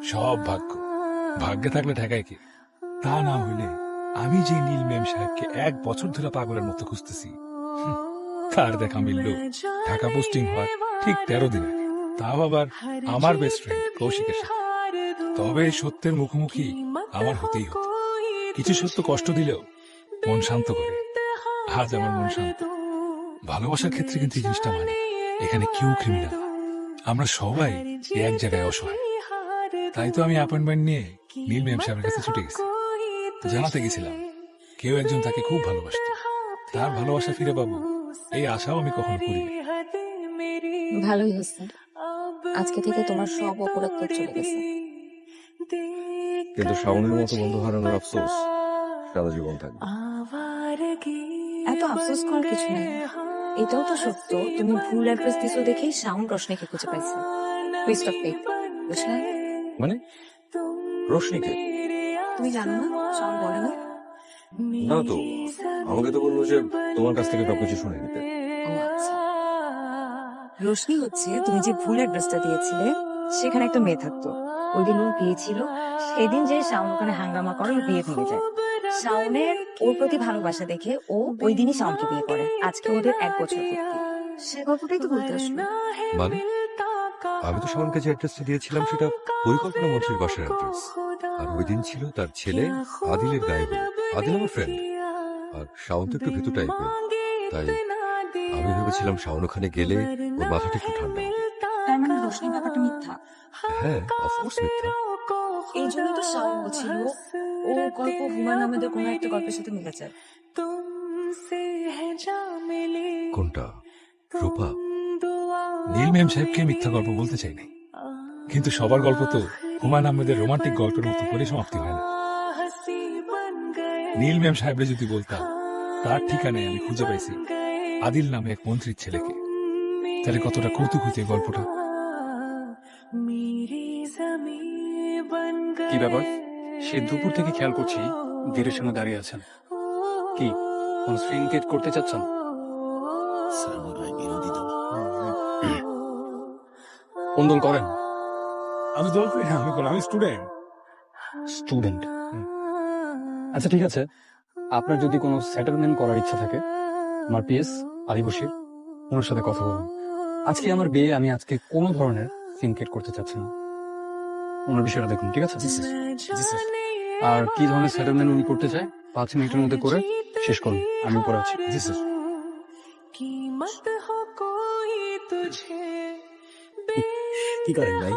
সব ভাগ্য, ভাগ্যে থাকলে ঠেকায় কি? তা না হইলে আমি যে নীল মেম সাহেবকে 1 বছর ধরে পাগলের মতো খুঁজতেছি, তার দেখা মিলল ঢাকা পোস্টিং হয় ঠিক 13 দিন আগে, তাও আবার আমার বেস্ট ফ্রেন্ড কৌশিকের সাথে। তবে এই সত্যের মুখোমুখি আমার হতেই হতো। কিছু সত্য কষ্ট দিলেও মন শান্ত করে। আজ আমার মন শান্ত। ভালোবাসার ক্ষেত্রে কিন্তু এই জিনিসটা মানে এখানে কেউ ক্রিমিনাল না, আমরা সবাই এক জায়গায় অসহায়। তাই তো আমি অ্যাপয়েন্টমেন্ট নিয়ে নীল মেম সাহেবের কাছে ছুটে গেছি। জানাতে গেছিলাম কেউ একজন তাকে খুব ভালোবাসত, তার ভালোবাসা ফিরে পাবো এই আশাও আমি কখনো করিনি। ভালোই হয়েছে, আজকে থেকে তোমার সব অপরাধ তো চলে গেছে। কিন্তু শাওনের মতো বন্ধু হারানোর আফসোস সারা জীবন থাকবে। এত আফসোস করার কিছু নেই, এটাও তো সত্য তুমি ভুল অ্যাড্রেস দিছো দেখেই শাওন রোশনীকে খুঁজে পাইছে। টুইস্ট অফ ফেট, বুঝলে? মানে রোশনীকে? তুমি জানো না, শাওন বলে না? না তো, আমাকে তো বললো যে তোমার কাছ থেকে সবকিছু শুনে নিতে। ও আচ্ছা, রোশনী হচ্ছে তুমি যে ভুল অ্যাড্রেসটা দিয়েছিলে সেখানে একটা মেয়ে থাকতো, ওই দিন ওর বিয়ে ছিল। সেদিন যে শাওন ওখানে হাঙ্গামা করে ওর বিয়ে ভেঙে যায়। শাওনের ওর প্রতি ভালোবাসা দেখে ও ওই দিনই শাওনকে বিয়ে করে। আজকে ওদের 1 বছর পূর্তি। সে গল্পটাই তো বলতে আসলো। মানে আমি তো শাওনকে যে অ্যাড্রেসটা দিয়েছিলাম সেটা পরিকল্পনা মন্ত্রীর বাসার অ্যাড্রেস, আর ওই দিন ছিল তার ছেলে আদিলের গায়ে হলুদ। আদিল আমার ফ্রেন্ড, আর শাওন তো একটু ভীতু টাইপের, তাই আমি ভেবেছিলাম শাওন ওখানে গেলে ওর মাথাটা একটু ঠান্ডা হবে। তার মানে রোশনীর ব্যাপারটা মিথ্যা? হ্যাঁ, অফকোর্স মিথ্যা। এই জন্যই তো শাওন বলছিল ও গল্প হুমায়ুন আহমেদের কোনো একটা গল্পের সাথে মিলে যায়। কোনটা? রূপা? নীল মেম সাহেবকে মিথ্যা গল্প বলতে চাই নাই, কিন্তু সবার গল্প তো হুমায়ুন আহমেদের রোমান্টিক গল্পের মতো করে সমাপ্তি হয় না। নীল মেম সাহেবরে যদি বলতাম তার ঠিকানায় আমি খুঁজে পাইছি আদিল নামে এক মন্ত্রীর ছেলেকে, তাহলে কতটা কৌতুক হইতে গল্পটা। কি ব্যাপার? সে দুপুর থেকে খেয়াল করছি গেটের সামনে দাঁড়িয়ে আছেন। কি কোন সিনকেট করতে চাচ্ছেন? কোন দল করেন? আমি দল করি না, আমি স্টুডেন্ট। স্টুডেন্ট? আচ্ছা ঠিক আছে, আপনার যদি কোনো সেটেলমেন্ট করার ইচ্ছা থাকে, আমার পিএস আলী বশির, ওনার সাথে কথা বলুন। আজকে আমার বিয়ে, আমি আজকে কোনো ধরনের সিনকেট করতে চাচ্ছি না। ওনার বিষয়টা দেখুন, ঠিক আছে? আর কি ধরনের সেটেলমেন্ট উনি করতে চায় 5 মিনিটের মধ্যে করে শেষ করুন, আমি উপরে আছি। জি স্যার। কি করেন ভাই?